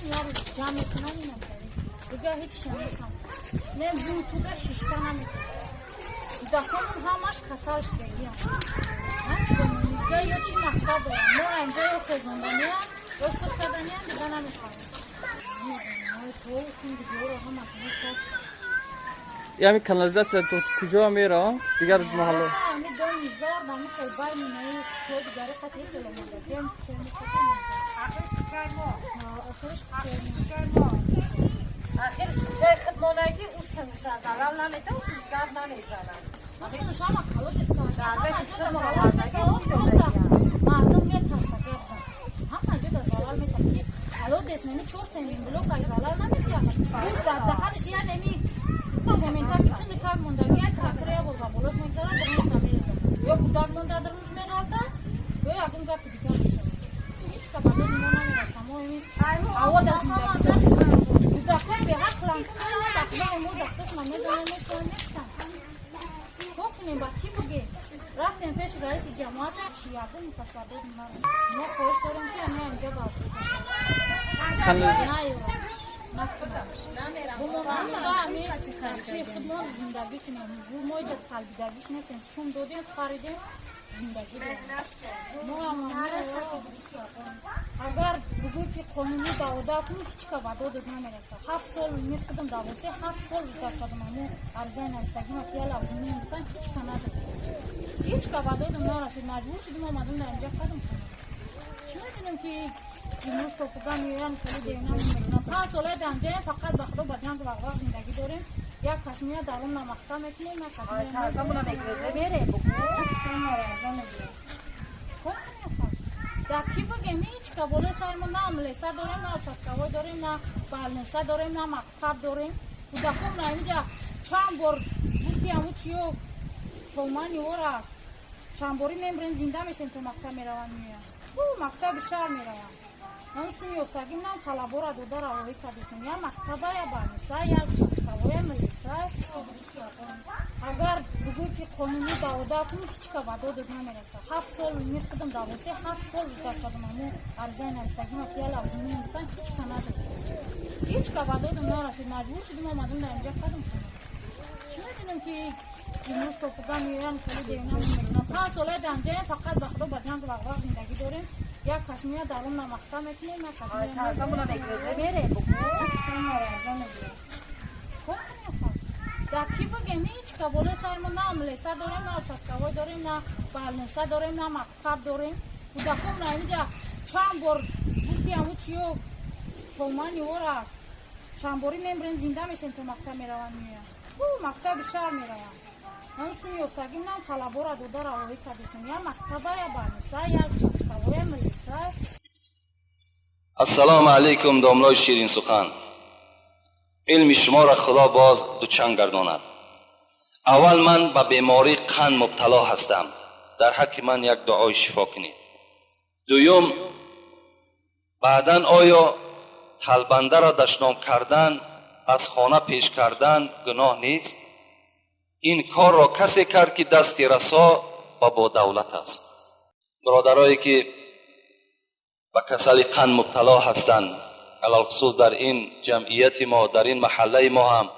یارو جمع میکنن اینم دیگه هیچ نمیخوام نه بوتودا شیشتا نمیکنم داخلون همش کسرش بگیم دیگه یا چی مقصد دارم ما اینجا یا خزوندنی هم یا سختدنی هم دیگه نمیخوام تو خونگی دیگه رو هم اکنه کس یعنی کانالیزاسیا تو کجا میره دیگر محله همه دو میزار با همه خیبر مینایی تو دیگره خطی کلومتر دیم چه میکنم آخرش کچای ما آخرش کچای ما آخرش کچای خدمانگی اوستنش از اول نمیده اوستنش گرد نمیزنم اوستنش هم اکلو دستان درده کچای خدمانگی اوستنش مردم میترسه گرزن هم نجد از اول میترسه کلو دستانی چور سمین بلوک از اول نمیده اوش در دهنش یا نمی سمینتا bütün nikah mundagi traktorya bo'lgan bo'lish maqsadan durmush namirisi yo'q kudak munda durmush menarda yo yaqin gap digan hech kapada nima namirasam o'yim avoda zindagi kudakka be haqlan kunna baqla mo dastаш man mezamen shonnestam ko'kning ba ki buge raften pesh rais jamoat shiyadin tasadduq ma xo'sh darim ki ana اینجا باز چی خدمات زندگی کنیم رو مایده قلبی درگیش نیستیم سوم دادیم خریدیم زندگی داریم ما هم اگر بگوی که قانونی داوده کنیم هیچ که وعده داد نمیرسه 7 سال میخدم داوسه 7 سال بیشتر کردم امو ارزای نرسگی ما خیال افزونی میکنم هیچ که نداریم هیچ که وعده داد نرسید مجبور شدیم آمدیم در اینجا کردم چی میدونیم که امروز توفیقا میرن کلی دینا میرن 5 ساله دنجه فقط بخدا با جنگ وقت زندگی داریم یک کس میاد در اون نمخته میکنیم نه کس میاد تازمون بگیره میره بگو نارازه میگیره در کی بگیم هیچ که بوله سرمون نه املیسه داریم نه چسکوای داریم نه بالنسه داریم نه مکتب داریم و دکم نه اینجا چند بار گفتی همون چیو تومانی ورا چند باری میمرین زنده میشیم تو مکتب میروان میان تو مکتب شهر میروان من سوی افتادیم نام طلبا را داده روی کردیم یا مکتبه یا بالنسه یا چسکوای ملیسه اگر بگوی که قانونی داوده کنیم هیچ که وعده داد نمیرسه 7 سال میخدم داوسه 7 سال بیشتر کردم امو ارزای نرسگی ما خیال افزونی میکنم هیچ که نداریم هیچ که وعده داد نرسید مجبور شدیم آمدیم در اینجا کردم چی میدونیم که امروز توفیقا میرن کلی دینا میرن 5 ساله دنجه فقط بخدا با جنگ وقت زندگی داریم یک کس میاد در اون نمخته میکنیم نه کس میاد تازمون بگیره میره بگو نارازه میگیره در کی بگیم هیچ که بوله سرمون نه املیسه داریم نه چسکوای داریم نه بالنسه داریم نه مکتب داریم و دکم نه اینجا چند بار گفتی همون چیو تومانی ورا چند باری میمرین زنده میشیم تو مکتب میروان میان تو مکتب شهر میروان من سوی افتادیم نام طلبا را داده روی کردیم یا مکتبه یا بالنسه یا چسکوای ملیسه السلام علیکم داملای شیرین سخن علم شما را خدا باز دوچنگ گرداند. اول من به بیماری قند مبتلا هستم در حق من یک دعای شفا کنید. دوم بعداً آیا طلبنده را دشنام کردن از خانه پیش کردن گناه نیست؟ این کار را کسی کرد که دستی رسا و با دولت است. برادرایی که به کسل قند مبتلا هستند علال خصوص در این جمعیت ما در این محله ما هم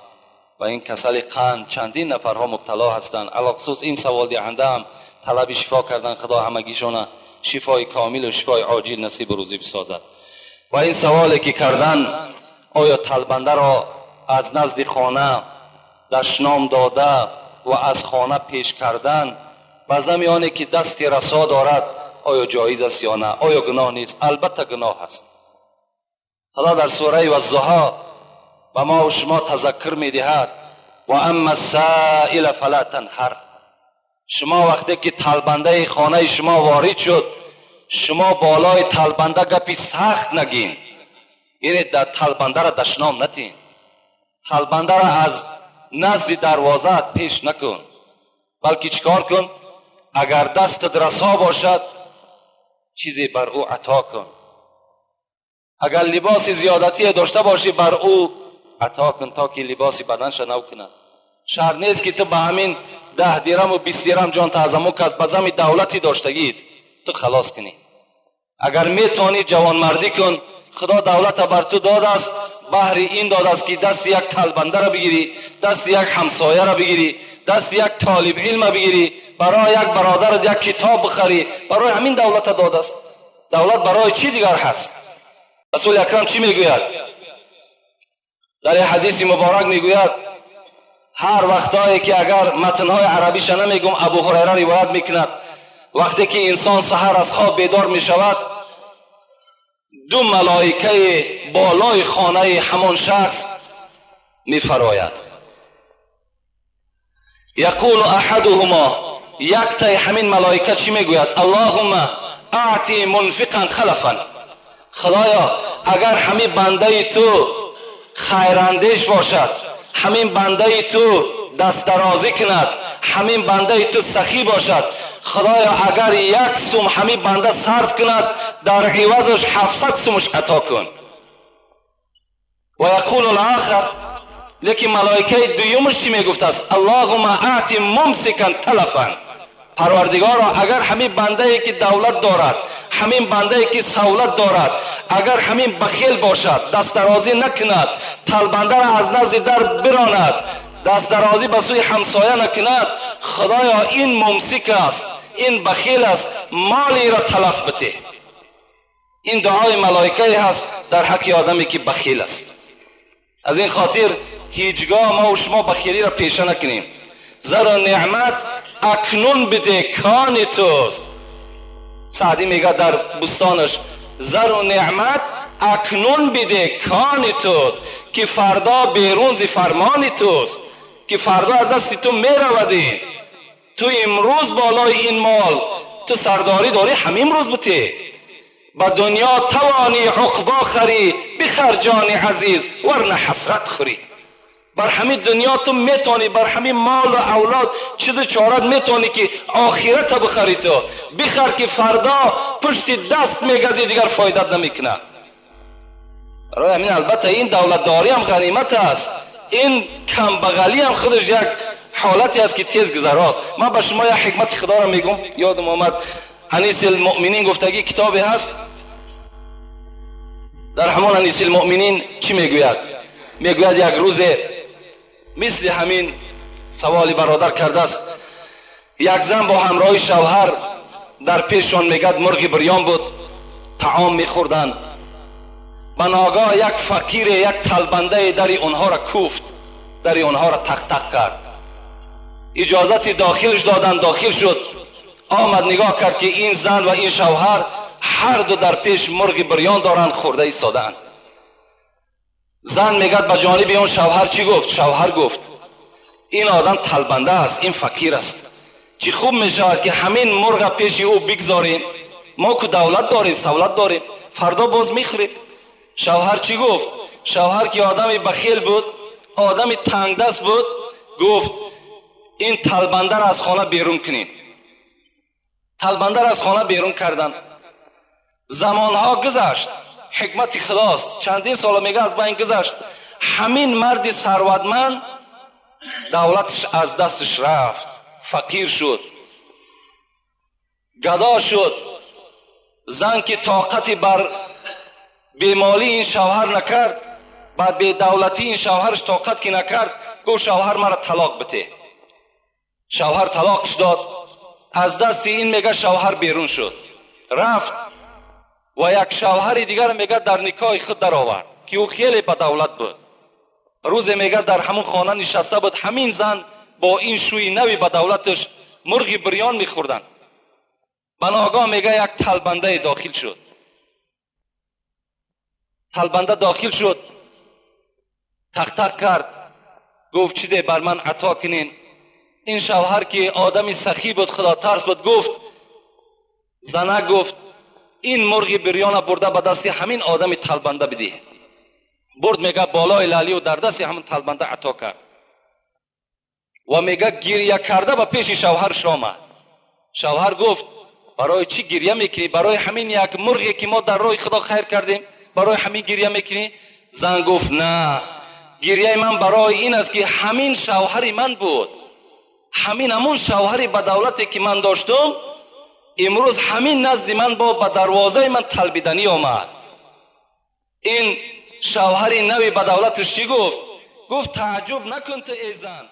و این کسل قند چندین نفرها مبتلا هستند. علال خصوص این سوال دهنده هم طلب شفا کردن خدا همگیشان شفای کامل و شفای عاجل نصیب روزی بسازد. و این سوالی که کردن آیا طلبنده را از نزد خانه دشنام داده و از خانه پیش کردن و زمیانی که دستی رسا دارد آیا جایز است یا نه؟ آیا گناه نیست؟ البته گناه است. خدا در سوره والضحی و ما و شما تذکر می دهد و اما السائل فلا تنهر. شما وقتی که طلبنده خانه شما وارد شد شما بالای طلبنده گپی سخت نگین، یعنی در طلبنده را دشنام نتین، طلبنده را از نزد دروازه پیش نکن، بلکه چیکار کن؟ اگر دست رسا باشد چیزی بر او عطا کن، اگر لباس زیادتی داشته باشی بر او عطا کن تا که لباس بدنش نو کنه. شرط نیست که تو به همین 10 درم و 20 درم جان تعظمو که از بزم دولتی داشتگید تو خلاص کنی. اگر میتونی جوان مردی کن خدا دولت بر تو داده است، بهر این داده است که دست یک تلبنده را بگیری، دست یک همسایه را بگیری، دست یک طالب علم را بگیری، برای یک برادر یک کتاب بخری. برای همین دولت داده است. دولت برای چی دیگر هست؟ رسول اکرم چی میگوید؟ در این حدیث مبارک میگوید هر وقتایی که اگر متنهای عربیش نمیگم، ابو هریره روایت میکند وقتی که انسان سحر از خواب بیدار میشود، دو ملائکه بالای خانه همان شخص میفراید. یقول احدهما، یک تای همین ملائکه چی میگوید؟ اللهم اعطی منفقا خلفا. خدایا اگر همین بنده تو خیراندیش باشد، همین بنده تو دست درازی کند، همین بنده تو سخی باشد، خدایا اگر یک سوم همین بنده صرف کند، در عوضش 700 سومش عطا کن. و یقول الاخر، لیکن ملائکه دویمش چی میگفت است؟ اللهم اعطی ممسکا تلفا. پروردگارا اگر همین بنده ای که دولت دارد، همین بنده ای که سهولت دارد، اگر همین بخیل باشد، دست درازی نکند، تلبنده را از نزد در براند، دست درازی به سوی همسایه نکند، خدایا این ممسک است، این بخیل است، مالی را تلف بده. این دعای ملائکه هست در حق آدمی که بخیل است. از این خاطر هیچگاه ما و شما بخیلی را پیشه نکنیم. زر و نعمت اکنون بده کان توست. سعدی میگه در بستانش زر و نعمت اکنون بده کان توست، که فردا بیرون ز فرمان توست، که فردا از دست تو میرودی. تو امروز بالای این مال تو سرداری داری، همین روز بته. با دنیا توانی عقبا خری، بخر جان عزیز ورنه حسرت خوری. بر همین دنیا تو میتونی، بر همین مال و اولاد چیز چارت میتونی که آخرت بخری. تو بخر که فردا پشت دست میگزی، دیگر فایدت نمیکنه. برای همین البته این دولتداری هم غنیمت است، این کم بغلی هم خودش یک حالتی است که تیز گذراست. من به شما یک حکمت خدا را میگم، یادم آمد. انیس المؤمنین گفتگی کتابی هست. در همان انیس المؤمنین چی میگوید؟ میگوید یک روز مثل همین سوالی برادر کرده است، یک زن با همراه شوهر در پیششان میگد مرغ بریان بود، طعام میخوردن. به ناگاه یک فقیر، یک طلبنده در اونها را کوفت، در اونها را تق تق کرد. اجازت داخلش دادن، داخل شد، آمد نگاه کرد که این زن و این شوهر هر دو در پیش مرغ بریان دارند، خورده ایستادند. زن میگد به جانب اون شوهر چی گفت؟ شوهر گفت این آدم طلبنده است، این فقیر است، چی خوب میشود که همین مرغ پیش او بگذاریم، ما که دولت داریم، سهولت داریم، فردا باز میخوریم. شوهر چی گفت؟ شوهر که آدم بخیل بود، آدم تنگ دست بود، گفت این طلبنده را از خانه بیرون کنین. طلبنده را از خانه بیرون کردن. زمانها گذشت، حکمت خداست، چندین سال میگه از بین گذشت. همین مرد ثروتمند دولتش از دستش رفت، فقیر شد، گدا شد. زن که طاقتی بر بیمالی این شوهر نکرد، بر بیدولتی این شوهرش طاقت که نکرد، گفت شوهر مرا طلاق بده. شوهر طلاقش داد. از دست این میگه شوهر بیرون شد، رفت و یک شوهر دیگر میگه در نکاح خود در آورد که او خیلی با دولت بود. روز میگه در همون خانه نشسته بود، همین زن با این شوی نوی با دولتش مرغ بریان میخوردن. بناگاه میگه یک طلبنده داخل شد. طلبنده داخل شد، تق تق کرد، گفت چیزی بر من عطا کنین. این شوهر که آدمی سخی بود، خدا ترس بود، گفت زنه گفت این مرغ بریان برده به دست همین آدم طلبنده بده. برد میگه بالای لالی و در دست همون طلبنده عطا کرد و میگه گریه کرده به پیش شوهرش آمد. شوهر گفت برای چی گریه میکنی؟ برای همین یک مرغی که ما در راه خدا خیر کردیم، برای همین گریه میکنی؟ زن گفت نه، گریه من برای این است که همین شوهر من بود، همون شوهری به دولتی که من داشتم امروز همین نزد من با به دروازه من طلبیدنی آمد. این شوهر نوی بدولتش چی گفت؟ گفت تعجب نکن تو ای زن،